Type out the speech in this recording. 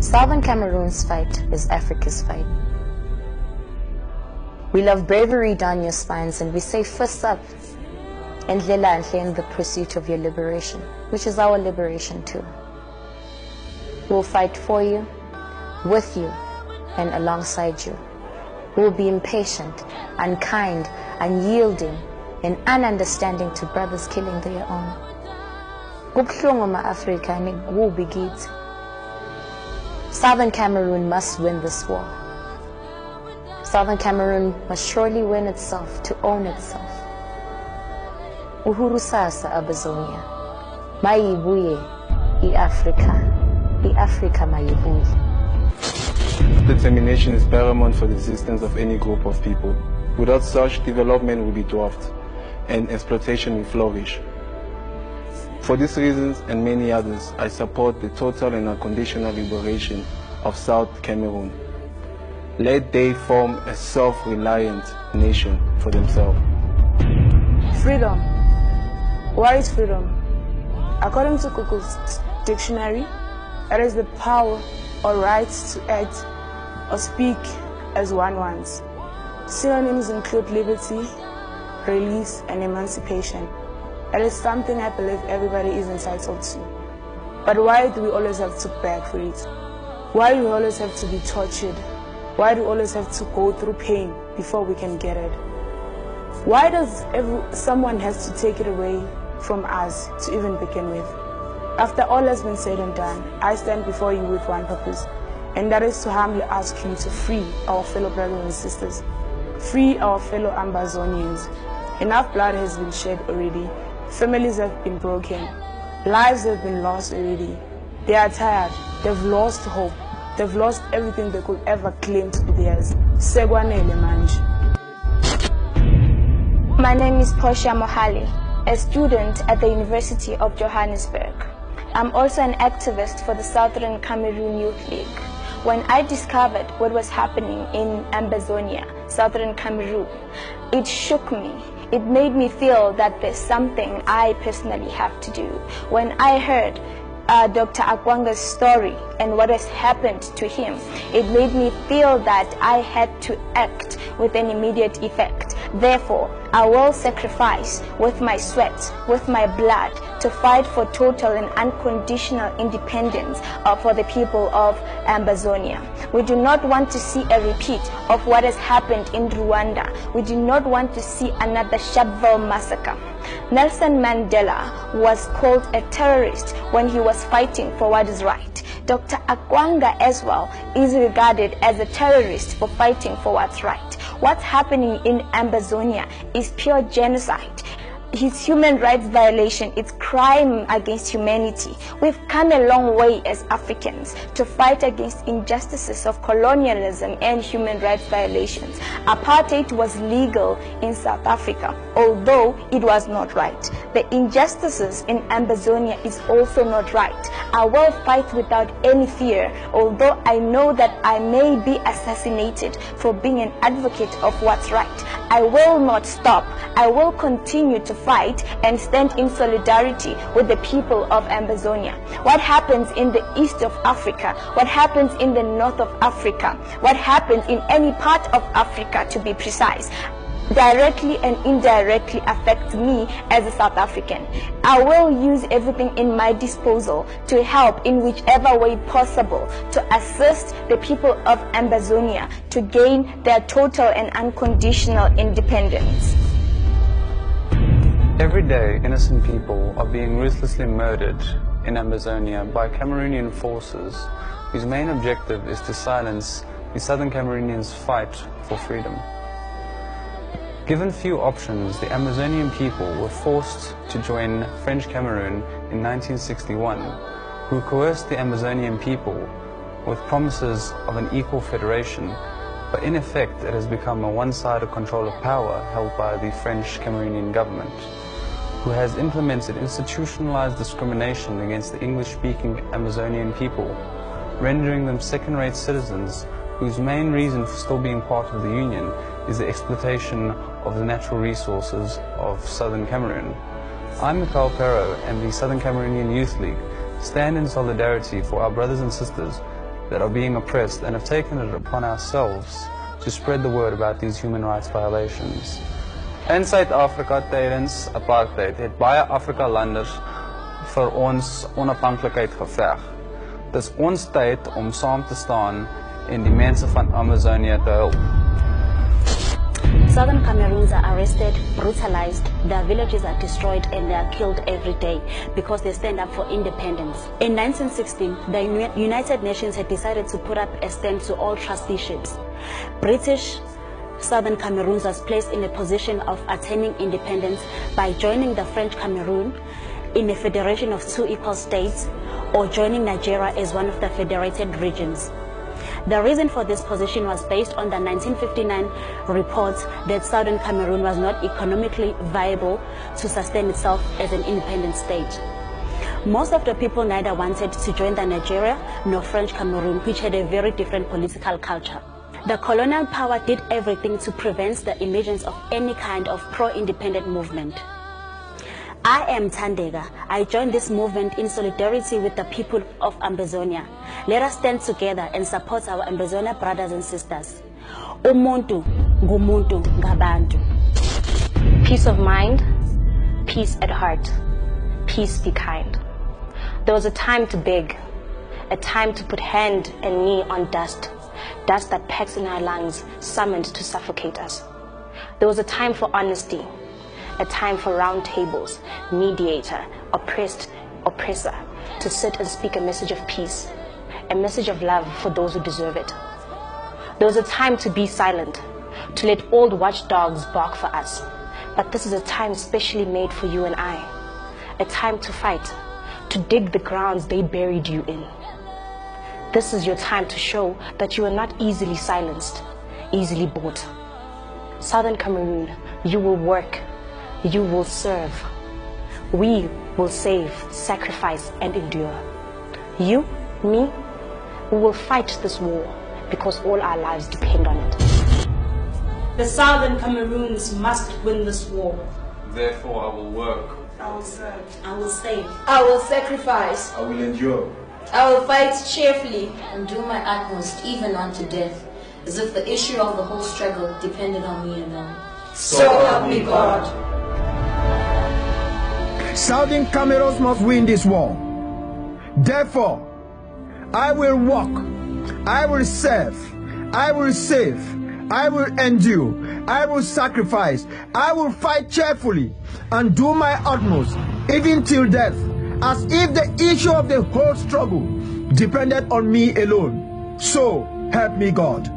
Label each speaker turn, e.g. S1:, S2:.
S1: Southern Cameroon's fight is Africa's fight. We love bravery down your spines, and we say fists up and in the pursuit of your liberation, which is our liberation too. We'll fight for you, with you, and alongside you. We'll be impatient, unkind, unyielding, and ununderstanding to brothers killing their own. Kubuhlungu ma-Afrika nikubi kithi. Southern Cameroon must win this war. Southern Cameroon must surely win itself to own itself. Uhuru sasa Abazonia. Mayibuye i-Afrika mayibuye.
S2: Determination is paramount for the existence of any group of people. Without such, development will be dwarfed and exploitation will flourish. For these reasons and many others, I support the total and unconditional liberation of South Cameroon. Let they form a self-reliant nation for themselves.
S3: Freedom. What is freedom? According to Google's dictionary, it is the power or right to act or speak as one wants. Synonyms include liberty, release, and emancipation. It is something I believe everybody is entitled to. But why do we always have to beg for it? Why do we always have to be tortured? Why do we always have to go through pain before we can get it? Why does someone has to take it away from us to even begin with? After all has been said and done, I stand before you with one purpose, and that is to humbly ask you to free our fellow brothers and sisters, free our fellow Ambazonians. Enough blood has been shed already. Families have been broken. Lives have been lost already. They are tired. They've lost hope. They've lost everything they could ever claim to be theirs. Segwanele manje.
S4: My name is Portia Mohali, a student at the University of Johannesburg. I'm also an activist for the Southern Cameroon Youth League. When I discovered what was happening in Ambazonia, Southern Cameroon, it shook me. It made me feel that there's something I personally have to do. When I heard Dr. Akwanga's story and what has happened to him, it made me feel that I had to act with an immediate effect. Therefore, I will sacrifice with my sweat, with my blood, to fight for total and unconditional independence for the people of Ambazonia. We do not want to see a repeat of what has happened in Rwanda. We do not want to see another Sharpeville massacre. Nelson Mandela was called a terrorist when he was fighting for what is right. Dr. Akwanga as well is regarded as a terrorist for fighting for what's right. What's happening in Ambazonia is pure genocide. It's human rights violation, it's crime against humanity. We've come a long way as Africans to fight against injustices of colonialism and human rights violations. Apartheid was legal in South Africa, although it was not right. The injustices in Ambazonia is also not right. I will fight without any fear, although I know that I may be assassinated for being an advocate of what's right. I will not stop. I will continue to fight and stand in solidarity with the people of Ambazonia. What happens in the east of Africa, what happens in the north of Africa, what happens in any part of Africa, to be precise, directly and indirectly affects me as a South African. I will use everything in my disposal to help in whichever way possible to assist the people of Ambazonia to gain their total and unconditional independence.
S5: Every day, innocent people are being ruthlessly murdered in Ambazonia by Cameroonian forces whose main objective is to silence the Southern Cameroonians' fight for freedom. Given few options, the Amazonian people were forced to join French Cameroon in 1961, who coerced the Amazonian people with promises of an equal federation, but in effect it has become a one-sided control of power held by the French Cameroonian government. who has implemented institutionalized discrimination against the English-speaking Amazonian people, rendering them second-rate citizens whose main reason for still being part of the Union is the exploitation of the natural resources of Southern Cameroon. I, Mikhail Pero, and the Southern Cameroonian Youth League stand in solidarity for our brothers and sisters that are being oppressed and have taken it upon ourselves to spread the word about these human rights violations. In Suid-Afrika tydens apartheid het baie Afrika-landers vir ons onafhanklikheid geveg. Dis ons tyd om saam te staan en die mense van Amazonia te help.
S6: Southern Cameroons are arrested, brutalized, their villages are destroyed and they are killed every day because they stand up for independence. In 1916, the United Nations had decided to put up a stamp to all trusteeships. British Southern Cameroon was placed in a position of attaining independence by joining the French Cameroon in a federation of two equal states or joining Nigeria as one of the federated regions. The reason for this position was based on the 1959 report that Southern Cameroon was not economically viable to sustain itself as an independent state. Most of the people neither wanted to join the Nigeria nor French Cameroon, which had a very different political culture. The colonial power did everything to prevent the emergence of any kind of pro-independent movement. I am Tandega. I joined this movement in solidarity with the people of Ambazonia. Let us stand together and support our Ambazonia brothers and sisters. Umuntu ngumuntu ngabantu.
S7: Peace of mind, peace at heart, peace be kind. There was a time to beg, a time to put hand and knee on dust, dust that packs in our lungs, summoned to suffocate us. There was a time for honesty, a time for round tables, mediator, oppressed, oppressor, to sit and speak a message of peace, a message of love for those who deserve it. There was a time to be silent, to let old watchdogs bark for us. But this is a time specially made for you and I, a time to fight, to dig the grounds they buried you in. This is your time to show that you are not easily silenced, easily bought. Southern Cameroon, you will work, you will serve. We will save, sacrifice, and endure. You, me, we will fight this war because all our lives depend on it.
S8: The Southern Cameroons must win this war.
S5: Therefore, I will work.
S8: I will serve. I will save.
S9: I will sacrifice.
S2: I will endure.
S9: I will fight cheerfully
S1: and do my utmost, even unto death, as if the issue of the whole struggle depended on me alone.
S9: So help me God.
S10: Southern Cameroon must win this war. Therefore, I will walk, I will serve, I will save, I will endure, I will sacrifice, I will fight cheerfully and do my utmost, even till death, as if the issue of the whole struggle depended on me alone. So help me God.